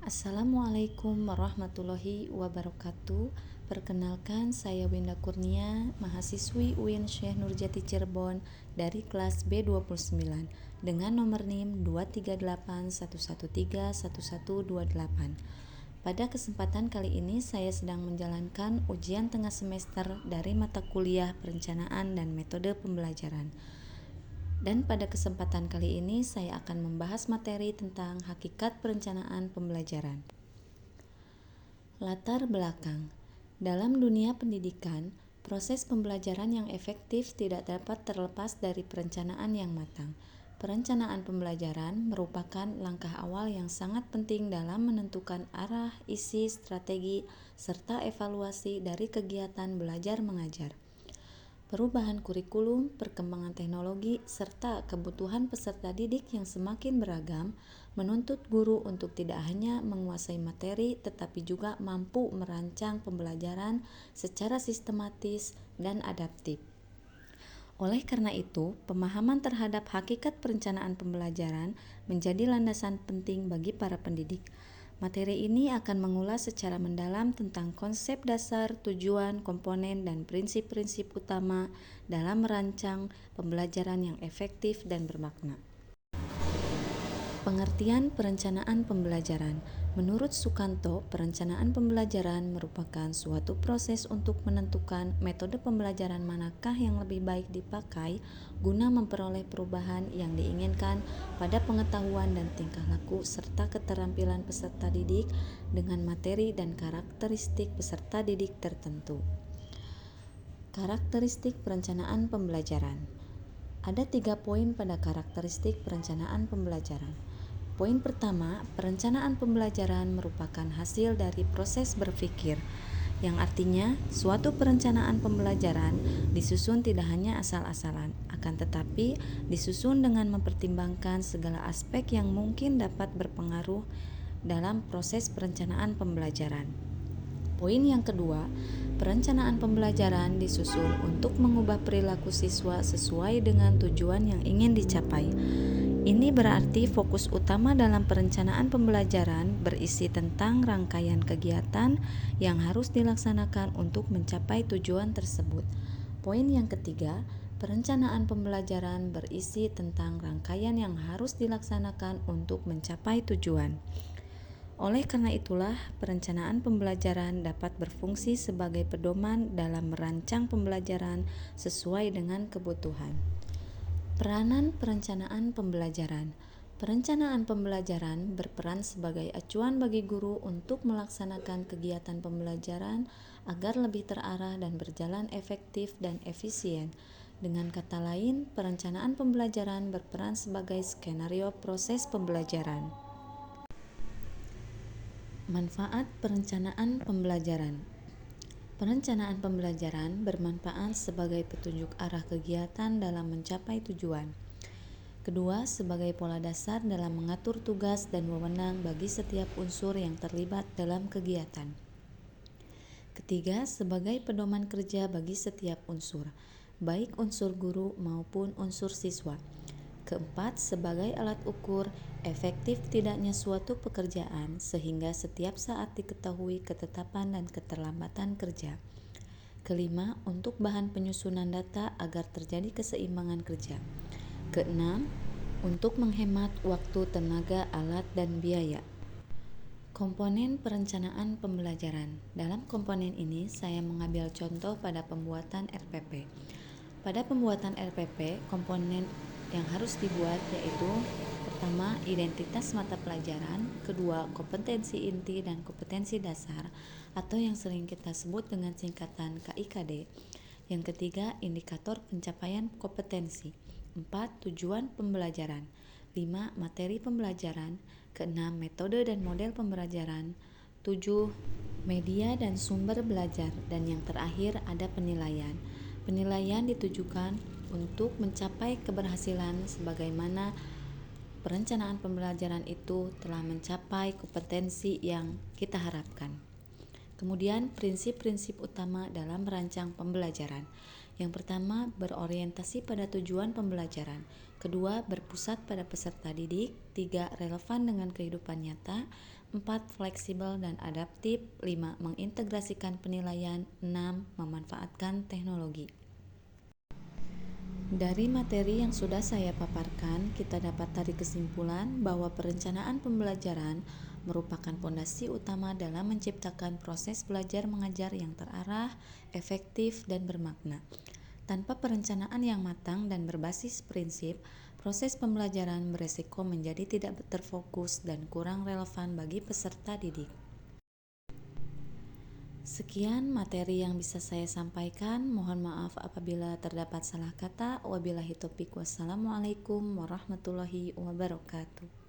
Assalamualaikum warahmatullahi wabarakatuh. Perkenalkan, saya Winda Kurnia, mahasiswi UIN Syekh Nurjati Cirebon dari kelas B29 dengan nomor NIM 23811311128. Pada kesempatan kali ini saya sedang menjalankan ujian tengah semester dari mata kuliah Perencanaan dan Metode Pembelajaran. Dan pada kesempatan kali ini saya akan membahas materi tentang hakikat perencanaan pembelajaran. Latar belakang. Dalam dunia pendidikan, proses pembelajaran yang efektif tidak dapat terlepas dari perencanaan yang matang. Perencanaan pembelajaran merupakan langkah awal yang sangat penting dalam menentukan arah, isi, strategi, serta evaluasi dari kegiatan belajar mengajar. Perubahan kurikulum, perkembangan teknologi, serta kebutuhan peserta didik yang semakin beragam menuntut guru untuk tidak hanya menguasai materi tetapi juga mampu merancang pembelajaran secara sistematis dan adaptif. Oleh karena itu, pemahaman terhadap hakikat perencanaan pembelajaran menjadi landasan penting bagi para pendidik. Materi ini akan mengulas secara mendalam tentang konsep dasar, tujuan, komponen, dan prinsip-prinsip utama dalam merancang pembelajaran yang efektif dan bermakna. Pengertian perencanaan pembelajaran. Menurut Sukanto, perencanaan pembelajaran merupakan suatu proses untuk menentukan metode pembelajaran manakah yang lebih baik dipakai guna memperoleh perubahan yang diinginkan pada pengetahuan dan tingkah laku serta keterampilan peserta didik dengan materi dan karakteristik peserta didik tertentu. Karakteristik perencanaan pembelajaran. Ada 3 poin pada karakteristik perencanaan pembelajaran. Poin pertama, perencanaan pembelajaran merupakan hasil dari proses berpikir, yang artinya suatu perencanaan pembelajaran disusun tidak hanya asal-asalan, akan tetapi disusun dengan mempertimbangkan segala aspek yang mungkin dapat berpengaruh dalam proses perencanaan pembelajaran. Poin yang kedua, perencanaan pembelajaran disusun untuk mengubah perilaku siswa sesuai dengan tujuan yang ingin dicapai. Ini berarti fokus utama dalam perencanaan pembelajaran berisi tentang rangkaian kegiatan yang harus dilaksanakan untuk mencapai tujuan tersebut. Poin yang ketiga, perencanaan pembelajaran berisi tentang rangkaian yang harus dilaksanakan untuk mencapai tujuan. Oleh karena itulah, perencanaan pembelajaran dapat berfungsi sebagai pedoman dalam merancang pembelajaran sesuai dengan kebutuhan. Peranan perencanaan pembelajaran. Perencanaan pembelajaran berperan sebagai acuan bagi guru untuk melaksanakan kegiatan pembelajaran agar lebih terarah dan berjalan efektif dan efisien. Dengan kata lain, perencanaan pembelajaran berperan sebagai skenario proses pembelajaran. Manfaat perencanaan pembelajaran. Perencanaan pembelajaran bermanfaat sebagai petunjuk arah kegiatan dalam mencapai tujuan. Kedua, sebagai pola dasar dalam mengatur tugas dan wewenang bagi setiap unsur yang terlibat dalam kegiatan. Ketiga, sebagai pedoman kerja bagi setiap unsur, baik unsur guru maupun unsur siswa. Keempat, sebagai alat ukur efektif tidaknya suatu pekerjaan sehingga setiap saat diketahui ketetapan dan keterlambatan kerja. Kelima, untuk bahan penyusunan data agar terjadi keseimbangan kerja. Keenam, untuk menghemat waktu, tenaga, alat, dan biaya. Komponen perencanaan pembelajaran. Dalam komponen ini, saya mengambil contoh pada pembuatan RPP. Pada pembuatan RPP, komponen yang harus dibuat yaitu pertama, identitas mata pelajaran, kedua, kompetensi inti dan kompetensi dasar atau yang sering kita sebut dengan singkatan KIKD. Yang ketiga, indikator pencapaian kompetensi. 4. Tujuan pembelajaran. 5. Materi pembelajaran. Keenam, metode dan model pembelajaran. 7. Media dan sumber belajar. Dan yang terakhir ada penilaian. Penilaian ditujukan untuk mencapai keberhasilan sebagaimana perencanaan pembelajaran itu telah mencapai kompetensi yang kita harapkan. Kemudian prinsip-prinsip utama dalam merancang pembelajaran. Yang pertama, berorientasi pada tujuan pembelajaran. Kedua, berpusat pada peserta didik. Tiga, relevan dengan kehidupan nyata. Empat, fleksibel dan adaptif. Lima, mengintegrasikan penilaian. Enam, memanfaatkan teknologi. Dari materi yang sudah saya paparkan, kita dapat tarik kesimpulan bahwa perencanaan pembelajaran merupakan fondasi utama dalam menciptakan proses belajar mengajar yang terarah, efektif, dan bermakna. Tanpa perencanaan yang matang dan berbasis prinsip, proses pembelajaran beresiko menjadi tidak terfokus dan kurang relevan bagi peserta didik. Sekian materi yang bisa saya sampaikan. Mohon maaf apabila terdapat salah kata. Wabillahi taufiq. Wassalamualaikum warahmatullahi wabarakatuh.